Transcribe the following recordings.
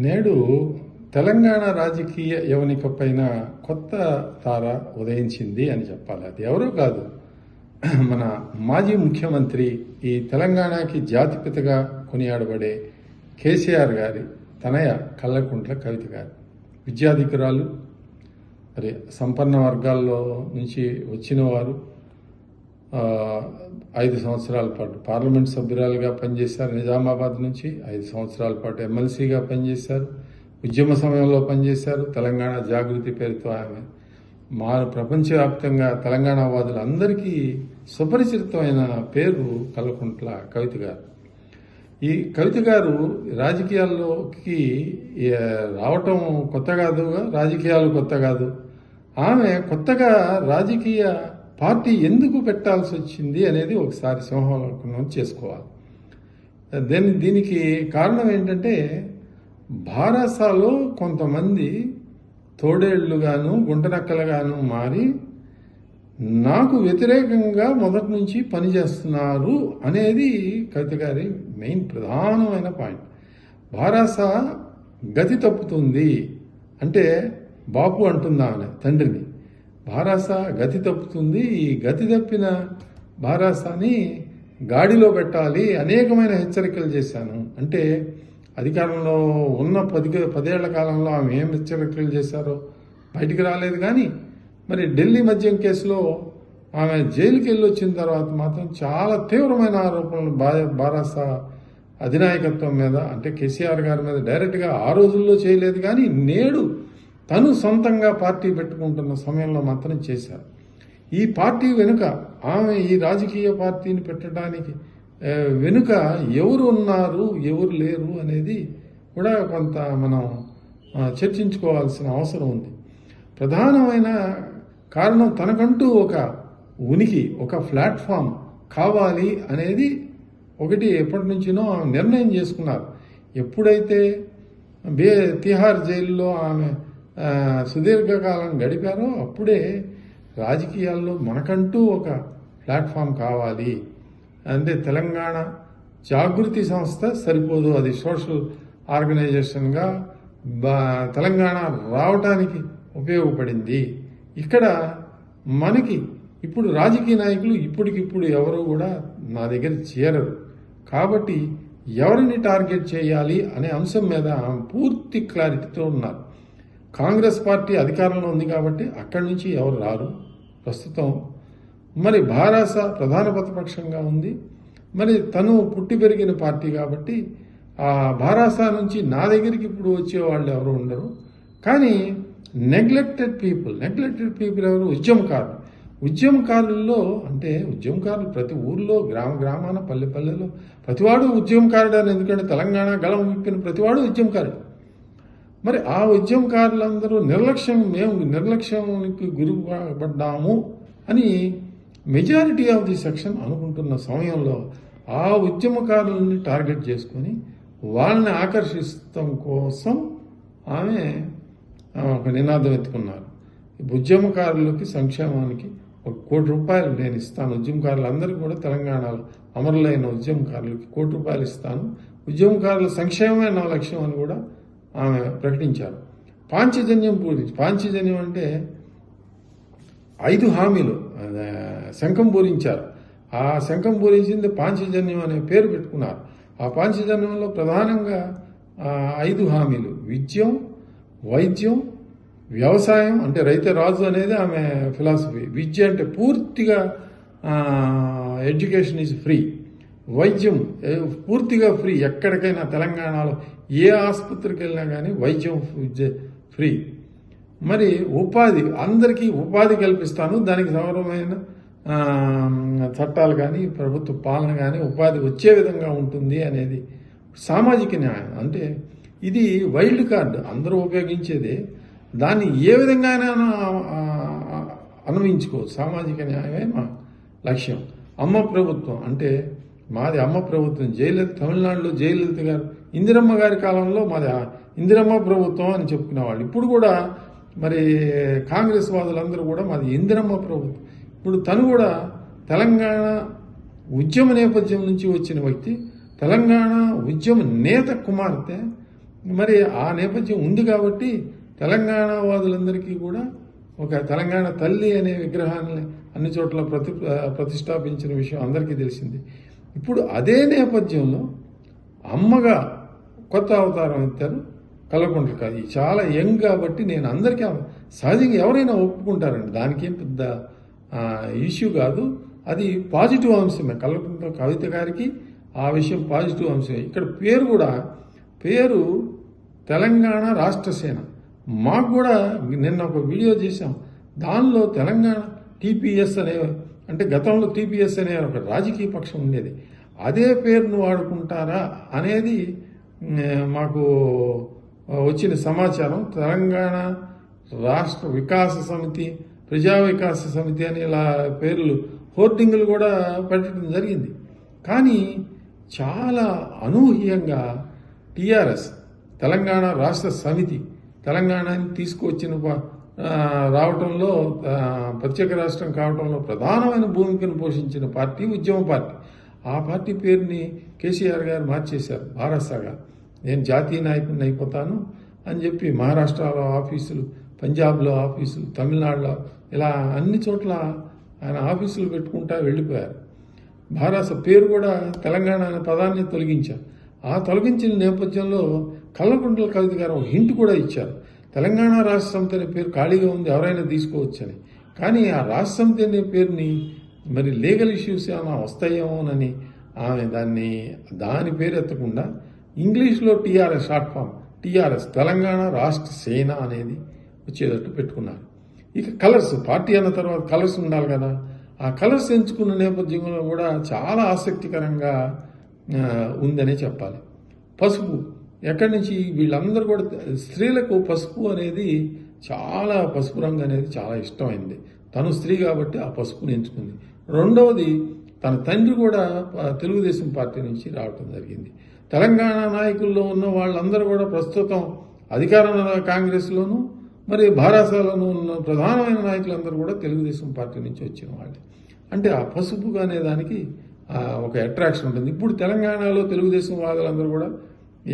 నేడు తెలంగాణ రాజకీయ యవనిక పైన కొత్త తార ఉదయించింది అని చెప్పాలి. అది ఎవరో కాదు, మన మాజీ ముఖ్యమంత్రి, ఈ తెలంగాణకి జాతిపితగా కొనియాడబడే కేసీఆర్ గారి తనయ కల్వకుంట్ల కవిత గారు. విద్యాధికురాలు, మరి సంపన్న వర్గాల్లో నుంచి వచ్చిన వారు. 5 సంవత్సరాల పాటు పార్లమెంట్ సభ్యురాలుగా పనిచేశారు. నిజామాబాద్ నుంచి 5 సంవత్సరాల పాటు ఎమ్మెల్సీగా పనిచేశారు. ఉద్యమ సమయంలో పనిచేశారు. తెలంగాణ జాగృతి పేరుతో ఆమె ప్రపంచవ్యాప్తంగా తెలంగాణ వాదులందరికీ సుపరిచితమైన పేరు కల్వకుంట్ల కవిత గారు. ఈ కవిత గారు రాజకీయాల్లోకి రావటం కొత్త కాదుగా, రాజకీయాలు కొత్త కాదు. ఆమె కొత్తగా రాజకీయ పార్టీ ఎందుకు పెట్టాల్సి వచ్చింది అనేది ఒకసారి సింహావలోకనం చేసుకోవాలి. దీనికి కారణం ఏంటంటే, భారసాలో కొంతమంది తోడేళ్లుగాను గుంటనక్కలుగాను మారి నాకు వ్యతిరేకంగా మొదటి నుంచి పనిచేస్తున్నారు అనేది కవిత గారి మెయిన్ ప్రధానమైన పాయింట్. భారస గతి తప్పుతుంది అంటే బాపు అంటుందా అనే తండ్రిని, భారస గతి తప్పుతుంది, ఈ గతి తప్పిన భారసాని గాడిలో పెట్టాలి, అనేకమైన హెచ్చరికలు చేశాను అంటే, అధికారంలో ఉన్న 10 ఏళ్ల కాలంలో ఆమె ఏం హెచ్చరికలు చేశారో బయటికి రాలేదు. కానీ మరి ఢిల్లీ మద్యం కేసులో ఆమె జైలుకి వెళ్ళి వచ్చిన తర్వాత మాత్రం చాలా తీవ్రమైన ఆరోపణలు భారస అధినాయకత్వం మీద, అంటే కేసీఆర్ గారి మీద డైరెక్ట్గా ఆ రోజుల్లో చేయలేదు. కానీ నేడు తను సొంతంగా పార్టీ పెట్టుకుంటున్న సమయంలో మాత్రం చేశారు. ఈ పార్టీ వెనుక, ఆమె ఈ రాజకీయ పార్టీని పెట్టడానికి వెనుక ఎవరు ఉన్నారు, ఎవరు లేరు అనేది కూడా కొంత మనం చర్చించుకోవాల్సిన అవసరం ఉంది. ప్రధానమైన కారణం, తనకంటూ ఒక ఉనికి, ఒక ప్లాట్ఫామ్ కావాలి అనేది ఒకటి ఎప్పటి నుంచినో నిర్ణయం చేసుకున్నారు. ఎప్పుడైతే తిహార్ జైల్లో ఆమె సుదీర్ఘకాలం గడిపారో అప్పుడే రాజకీయాల్లో మనకంటూ ఒక ప్లాట్ఫామ్ కావాలి, అంటే తెలంగాణ జాగృతి సంస్థ సరిపోదు, అది సోషల్ ఆర్గనైజేషన్గా తెలంగాణ రావటానికి ఉపయోగపడింది. ఇక్కడ మనకి ఇప్పుడు రాజకీయ నాయకులు ఇప్పటికిప్పుడు ఎవరు కూడా నా దగ్గర చేరరు. కాబట్టి ఎవరిని టార్గెట్ చేయాలి అనే అంశం మీద పూర్తి క్లారిటీతో ఉన్నారు. కాంగ్రెస్ పార్టీ అధికారంలో ఉంది కాబట్టి అక్కడి నుంచి ఎవరు రారు ప్రస్తుతం. మరి భారస ప్రధాన ప్రతిపక్షంగా ఉంది. మరి తను పుట్టి పెరిగిన పార్టీ కాబట్టి ఆ భారస నుంచి నా దగ్గరికి ఇప్పుడు వచ్చే వాళ్ళు ఎవరు ఉండరు. కానీ నెగ్లెక్టెడ్ పీపుల్ ఎవరు? ఉద్యమకారుల్లో, అంటే ఉద్యమకారులు ప్రతి ఊర్లో, గ్రామాన, పల్లెలో ప్రతివాడు ఉద్యమకారుడు అని. ఎందుకంటే తెలంగాణ గళం విప్పిన ప్రతివాడు ఉద్యమకారుడు. మరి ఆ ఉద్యమకారులందరూ మేము నిర్లక్ష్యానికి గురిపడ్డాము అని మెజారిటీ ఆఫ్ ది సెక్షన్ అనుకుంటున్న సమయంలో ఆ ఉద్యమకారులని టార్గెట్ చేసుకొని వాళ్ళని ఆకర్షించడం కోసం ఆమె ఒక నినాదం ఎత్తుకున్నారు. ఉద్యమకారులకి సంక్షేమానికి ₹1 నేను ఇస్తాను, ఉద్యమకారులందరికీ కూడా తెలంగాణలో అమరులైన ఉద్యమకారులకి ₹1 ఇస్తాను, ఉద్యమకారుల సంక్షేమమే నా లక్ష్యం అని కూడా ఆమె ప్రకటించారు. పాంచజన్యం అంటే 5 హామీలు శంఖం పూరించారు. ఆ శంఖం పూరించింది పాంచజన్యం అనే పేరు పెట్టుకున్నారు. ఆ పాంచజన్యంలో ప్రధానంగా 5 హామీలు: విద్యం, వైద్యం, వ్యవసాయం, అంటే రైతే రాజు అనేది ఆమె ఫిలాసఫీ. విద్య అంటే పూర్తిగా ఎడ్యుకేషన్ ఈజ్ ఫ్రీ, వైద్యం పూర్తిగా ఫ్రీ, ఎక్కడికైనా తెలంగాణలో ఏ ఆసుపత్రికి వెళ్ళినా కానీ వైద్యం ఫ్రీ. మరి ఉపాధి, అందరికీ ఉపాధి కల్పిస్తాను, దానికి సౌరమైన చట్టాలు కానీ ప్రభుత్వ పాలన కానీ ఉపాధి వచ్చే విధంగా ఉంటుంది అనేది సామాజిక న్యాయం. అంటే ఇది వైల్డ్ కార్డ్, అందరూ ఉపయోగించేదే, దాన్ని ఏ విధంగా అన్వయించుకోవచ్చు. సామాజిక న్యాయమే మా లక్ష్యం. అమ్మ ప్రభుత్వం అంటే మాది అమ్మ ప్రభుత్వం. తమిళనాడులో జయలలిత గారు, ఇందిరమ్మ గారి కాలంలో మాది ఇందిరమ్మ ప్రభుత్వం అని చెప్పుకునేవాళ్ళు. ఇప్పుడు కూడా మరి కాంగ్రెస్ వాదులందరూ కూడా మాది ఇందిరమ్మ ప్రభుత్వం. ఇప్పుడు తను కూడా తెలంగాణ ఉద్యమ నేపథ్యం నుంచి వచ్చిన వ్యక్తి, తెలంగాణ ఉద్యమ నేత కుమార్తె. మరి ఆ నేపథ్యం ఉంది కాబట్టి తెలంగాణ వాదులందరికీ కూడా ఒక తెలంగాణ తల్లి అనే విగ్రహాన్ని అన్ని చోట్ల ప్రతిష్టాపించిన విషయం అందరికీ తెలిసింది. ఇప్పుడు అదే నేపథ్యంలో అమ్మగా కొత్త అవతారం ఎత్తారు కల్వకుంట్ల కవిత. చాలా యంగ్ కాబట్టి నేను అందరికీ సహజంగా ఎవరైనా ఒప్పుకుంటారండి, దానికేం పెద్ద ఇష్యూ కాదు. అది పాజిటివ్ అంశమే. కల్వకుంట్ల కవిత గారికి ఆ విషయం పాజిటివ్ అంశమే. ఇక్కడ పేరు తెలంగాణ రాష్ట్ర సేన. మాకు కూడా నిన్న ఒక వీడియో చేశాం. దానిలో తెలంగాణ టీపీఎస్ అనే, అంటే గతంలో టీపీఎస్ అనే ఒక రాజకీయ పక్షం ఉండేది, అదే పేరును వాడుకుంటారా అనేది మాకు వచ్చిన సమాచారం. తెలంగాణ రాష్ట్ర వికాస సమితి, ప్రజా వికాస సమితి అని ఇలా పేర్లు హోర్డింగులు కూడా పెట్టడం జరిగింది. కానీ చాలా అనూహ్యంగా టీఆర్ఎస్ తెలంగాణ రాష్ట్ర సమితి తెలంగాణని తీసుకువచ్చిన రావటంలో, ప్రత్యేక రాష్ట్రం కావడంలో ప్రధానమైన భూమికను పోషించిన పార్టీ ఉద్యమ పార్టీ. ఆ పార్టీ పేరుని కేసీఆర్ గారు మార్చేశారు భారసాగా. నేను జాతీయ నాయకుడిని అయిపోతాను అని చెప్పి మహారాష్ట్రలో ఆఫీసులు, పంజాబ్లో ఆఫీసులు, తమిళనాడులో ఇలా అన్ని చోట్ల ఆయన ఆఫీసులు పెట్టుకుంటా వెళ్ళిపోయారు. భారస పేరు కూడా తెలంగాణ అనే పదాన్ని తొలగించారు. ఆ తొలగించిన నేపథ్యంలో కల్వకుంట్ల కవిత గారు ఒక హింట్ కూడా ఇచ్చారు. తెలంగాణ రాష్ట్ర సమితి అనే పేరు ఖాళీగా ఉంది, ఎవరైనా తీసుకోవచ్చని. కానీ ఆ రాష్ట్ర సమితి అనే పేరుని మరి లీగల్ ఇష్యూస్ ఏమైనా వస్తాయేమోనని ఆమె దాని పేరు ఎత్తకుండా ఇంగ్లీష్లో TRS, short form TRS, Telangana Rashtra Sena అనేది వచ్చేటట్టు పెట్టుకున్నారు. ఇక కలర్స్, పార్టీ అన్న తర్వాత కలర్స్ ఉండాలి కదా. ఆ కలర్స్ ఎంచుకున్న నేపథ్యంలో కూడా చాలా ఆసక్తికరంగా ఉందనే చెప్పాలి. పసుపు ఎక్కడి నుంచి, వీళ్ళందరూ కూడా స్త్రీలకు పసుపు అనేది చాలా, పసుపు రంగు అనేది చాలా ఇష్టమైంది. తను స్త్రీ కాబట్టి ఆ పసుపుని ఎంచుకుంది. రెండవది, తన తండ్రి కూడా తెలుగుదేశం పార్టీ నుంచి రావటం జరిగింది. తెలంగాణ నాయకుల్లో ఉన్న వాళ్ళందరూ కూడా ప్రస్తుతం అధికారంలో కాంగ్రెస్లోను మరి భారసాలోనూ ఉన్న ప్రధానమైన నాయకులందరూ కూడా తెలుగుదేశం పార్టీ నుంచి వచ్చిన వాళ్ళే. అంటే ఆ పసుపు అనే దానికి ఒక అట్రాక్షన్ ఉంటుంది. ఇప్పుడు తెలంగాణలో తెలుగుదేశం వాదులందరూ కూడా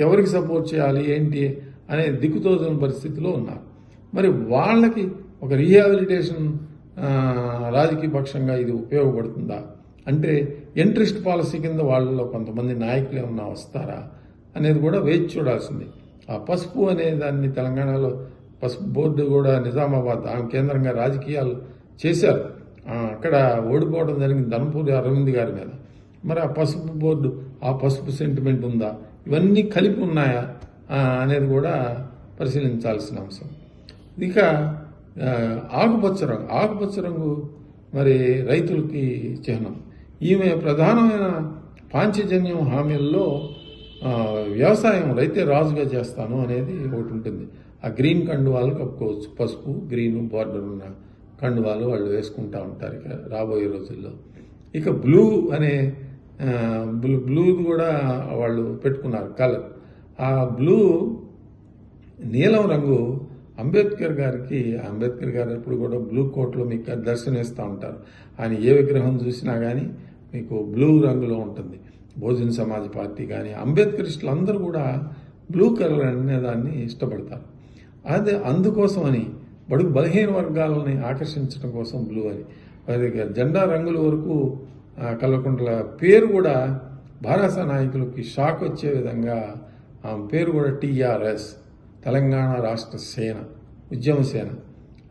ఎవరికి సపోర్ట్ చేయాలి ఏంటి అనే దిక్కుతోచని పరిస్థితిలో ఉన్నారు. మరి వాళ్ళకి ఒక రీహాబిలిటేషన్ రాజకీయ పక్షంగా ఇది ఉపయోగపడుతుందా అంటే, ఇంట్రెస్ట్ పాలసీ కింద వాళ్ళలో కొంతమంది నాయకులు ఏమన్నా వస్తారా అనేది కూడా వేచి చూడాల్సింది. ఆ పసుపు అనే దాన్ని తెలంగాణలో పసుపు బోర్డు కూడా నిజామాబాద్ ఆమె కేంద్రంగా రాజకీయాలు చేశారు. అక్కడ ఓడిపోవడం జరిగింది ధనపూరి అరవింద్ గారి మీద. మరి ఆ పసుపు బోర్డు, ఆ పసుపు సెంటిమెంట్ ఉందా, ఇవన్నీ కలిపి ఉన్నాయా అనేది కూడా పరిశీలించాల్సిన అంశం. ఇక ఆకుపచ్చ రంగు మరి రైతులకి చిహ్నం. ఈమె ప్రధానమైన పాంచజన్యం హామీల్లో వ్యవసాయం రైతే రాజుగా చేస్తాను అనేది ఒకటి ఉంటుంది. ఆ గ్రీన్ కండువాలు కప్పుకోవచ్చు, పసుపు గ్రీను బార్డర్ ఉన్న కండువాలు వాళ్ళు వేసుకుంటూ ఉంటారు ఇక రాబోయే రోజుల్లో. ఇక బ్లూ అనే బ్లూ కూడా వాళ్ళు పెట్టుకున్నారు కలర్. ఆ బ్లూ నీలం రంగు అంబేద్కర్ గారు ఎప్పుడు కూడా బ్లూ కోట్లో మీకు దర్శనమిస్తూ ఉంటారు. ఆయన ఏ విగ్రహం చూసినా కానీ మీకు బ్లూ రంగులో ఉంటుంది. బహుజన సమాజ్ పార్టీ కానీ అంబేద్కరిస్టులు అందరూ కూడా బ్లూ కలర్ అనే దాన్ని ఇష్టపడతారు. అదే అందుకోసమని బడుగు బలహీన వర్గాలని ఆకర్షించడం కోసం బ్లూ అని. జెండా రంగుల వరకు కల్వకుంట్ల పేరు కూడా భారస నాయకులకి షాక్ వచ్చే విధంగా ఆమె పేరు కూడా టీఆర్ఎస్, తెలంగాణ రాష్ట్ర సేన, ఉద్యమ సేన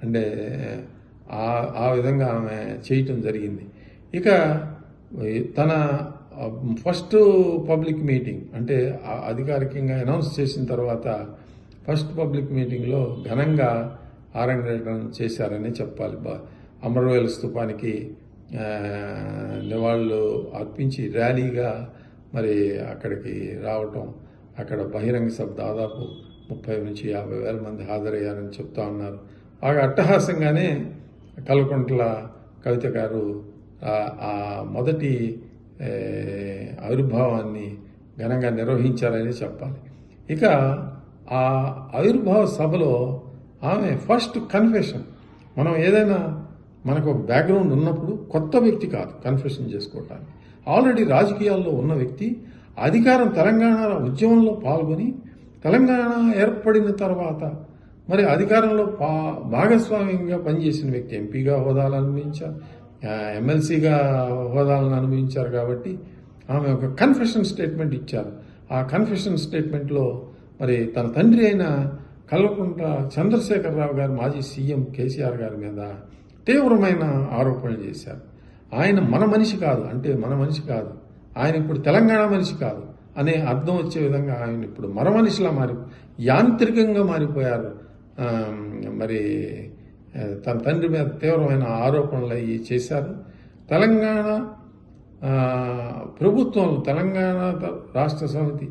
అంటే ఆ విధంగా ఆమె చేయటం జరిగింది. ఇక తన ఫస్ట్ పబ్లిక్ మీటింగ్ అంటే అధికారికంగా అనౌన్స్ చేసిన తర్వాత ఫస్ట్ పబ్లిక్ మీటింగ్లో ఘనంగా ఆరంగేట్రం చేశారని చెప్పాలి. అమరవేల స్తూపానికి నివాళులు అర్పించి ర్యాలీగా మరి అక్కడికి రావటం, అక్కడ బహిరంగ సభ దాదాపు 30 నుంచి 50 వేల మంది హాజరయ్యారని చెప్తా ఉన్నారు. బాగా అట్టహాసంగానే కల్వకుంట్ల కవిత గారు ఆ మొదటి ఆవిర్భావాన్ని ఘనంగా నిర్వహించారని చెప్పాలి. ఇక ఆ ఆవిర్భావ సభలో ఆమె ఫస్ట్ కన్ఫెషన్, మనం ఏదైనా మనకు ఒక బ్యాక్గ్రౌండ్ ఉన్నప్పుడు కొత్త వ్యక్తి కాదు కన్ఫెషన్ చేసుకోవటానికి, ఆల్రెడీ రాజకీయాల్లో ఉన్న వ్యక్తి, అధికారం తెలంగాణ ఉద్యమంలో పాల్గొని తెలంగాణ ఏర్పడిన తర్వాత మరి అధికారంలో భాగస్వామ్యంగా పనిచేసిన వ్యక్తి, ఎంపీగా హోదాలు అనుభవించారు, ఎమ్మెల్సీగా హోదాలను అనుభవించారు. కాబట్టి ఆమె ఒక కన్ఫెషన్ స్టేట్మెంట్ ఇచ్చారు. ఆ కన్ఫెషన్ స్టేట్మెంట్లో మరి తన తండ్రి అయిన కల్వకుంట్ల చంద్రశేఖరరావు గారు, మాజీ సీఎం కేసీఆర్ గారి మీద తీవ్రమైన ఆరోపణలు చేశారు. ఆయన మన మనిషి కాదు, అంటే మన మనిషి కాదు, ఆయన ఇప్పుడు తెలంగాణ మనిషి కాదు అనే అర్థం వచ్చే విధంగా ఆయన ఇప్పుడు మర మనిషిలా యాంత్రికంగా మారిపోయారు. మరి తన తండ్రి మీద తీవ్రమైన ఆరోపణలు అవి చేశారు. తెలంగాణ ప్రభుత్వంలో, తెలంగాణ రాష్ట్ర సమితి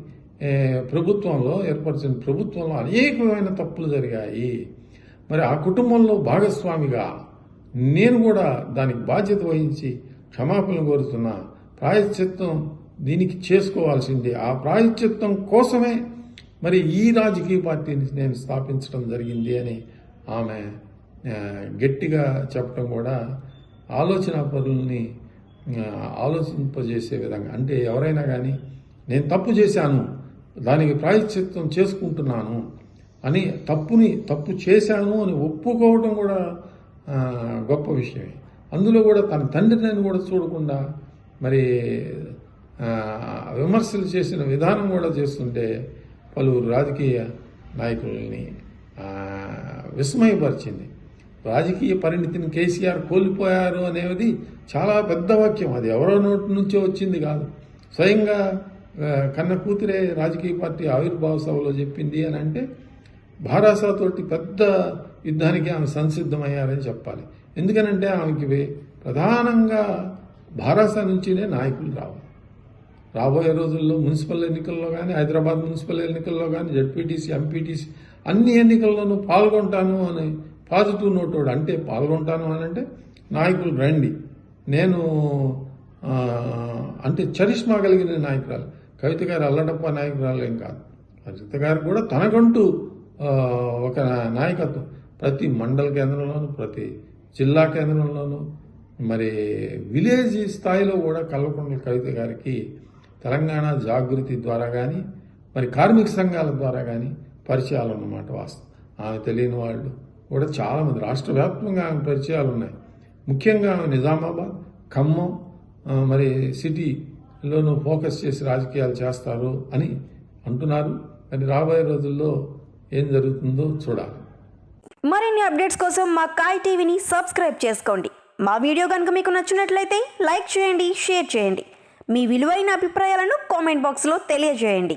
ప్రభుత్వంలో ఏర్పరిచిన ప్రభుత్వంలో అనేకమైన తప్పులు జరిగాయి. మరి ఆ కుటుంబంలో భాగస్వామిగా నేను కూడా దానికి బాధ్యత వహించి క్షమాపణలు కోరుతున్నా. ప్రాయశ్చిత్తం దీనికి చేసుకోవాల్సిందే. ఆ ప్రాయశ్చిత్తం కోసమే మరి ఈ రాజకీయ పార్టీని నేను స్థాపించడం జరిగింది అని ఆమె గట్టిగా చెప్పడం కూడా ఆలోచన పరుల్ని ఆలోచింపజేసే విధంగా, అంటే ఎవరైనా కానీ నేను తప్పు చేశాను, దానికి ప్రాయశ్చిత్తం చేసుకుంటున్నాను అని తప్పు చేశాను అని ఒప్పుకోవడం కూడా గొప్ప విషయమే. అందులో కూడా తన తండ్రిని కూడా చూడకుండా మరి విమర్శలు చేసిన విధానం కూడా చేస్తుంటే పలువురు రాజకీయ నాయకుల్ని విస్మయపరిచింది. రాజకీయ పరిణితిని కేసీఆర్ కోల్పోయారు అనేది చాలా పెద్ద వాక్యం. అది ఎవరో నోటి నుంచో వచ్చింది కాదు, స్వయంగా కన్న కూతురే రాజకీయ పార్టీ ఆవిర్భావ సభలో చెప్పింది అని అంటే భారాసాతోటి పెద్ద యుద్ధానికి ఆమె సంసిద్ధమయ్యారని చెప్పాలి. ఎందుకనంటే ఆమెకి ప్రధానంగా భారాస నుంచినే నాయకులు రావాలి. రాబోయే రోజుల్లో మున్సిపల్ ఎన్నికల్లో కానీ, హైదరాబాద్ మున్సిపల్ ఎన్నికల్లో కానీ, జడ్పీటీసీ, ఎంపీటీసీ అన్ని ఎన్నికల్లోనూ పాల్గొంటాను అని పాజిటివ్ నోటోడు, అంటే పాల్గొంటాను అని అంటే నాయకులు రండి, నేను అంటే చరిష్మా కలిగిన నాయకురాలు. కవిత గారు అల్లడప్ప నాయకురాలు ఏం కాదు. కవిత గారు కూడా తనకంటూ ఒక నాయకత్వం ప్రతి మండల కేంద్రంలోనూ, ప్రతి జిల్లా కేంద్రంలోనూ, మరి విలేజ్ స్థాయిలో కూడా కల్వకుంట్ల కవిత గారికి తెలంగాణ జాగృతి ద్వారా కానీ, మరి కార్మిక సంఘాల ద్వారా కానీ పరిచయాలు అన్నమాట వాస్తవం. ఆమె తెలియని వాళ్ళు కూడా చాలామంది రాష్ట్ర వ్యాప్తంగా ఆమె పరిచయాలు ఉన్నాయి. ముఖ్యంగా ఆమె నిజామాబాద్, ఖమ్మం మరి సిటీలోనూ ఫోకస్ చేసి రాజకీయాలు చేస్తారు అని అంటున్నారు. మరి రాబోయే రోజుల్లో ఏం జరుగుతుందో చూడాలి. మరిన్ని అప్డేట్స్ కోసం మా కాయ్ టీవీని సబ్స్క్రైబ్ చేసుకోండి. మా వీడియో కనుక మీకు నచ్చినట్లయితే లైక్ చేయండి, షేర్ చేయండి. మీ విలువైన అభిప్రాయాలను కామెంట్ బాక్స్లో తెలియజేయండి.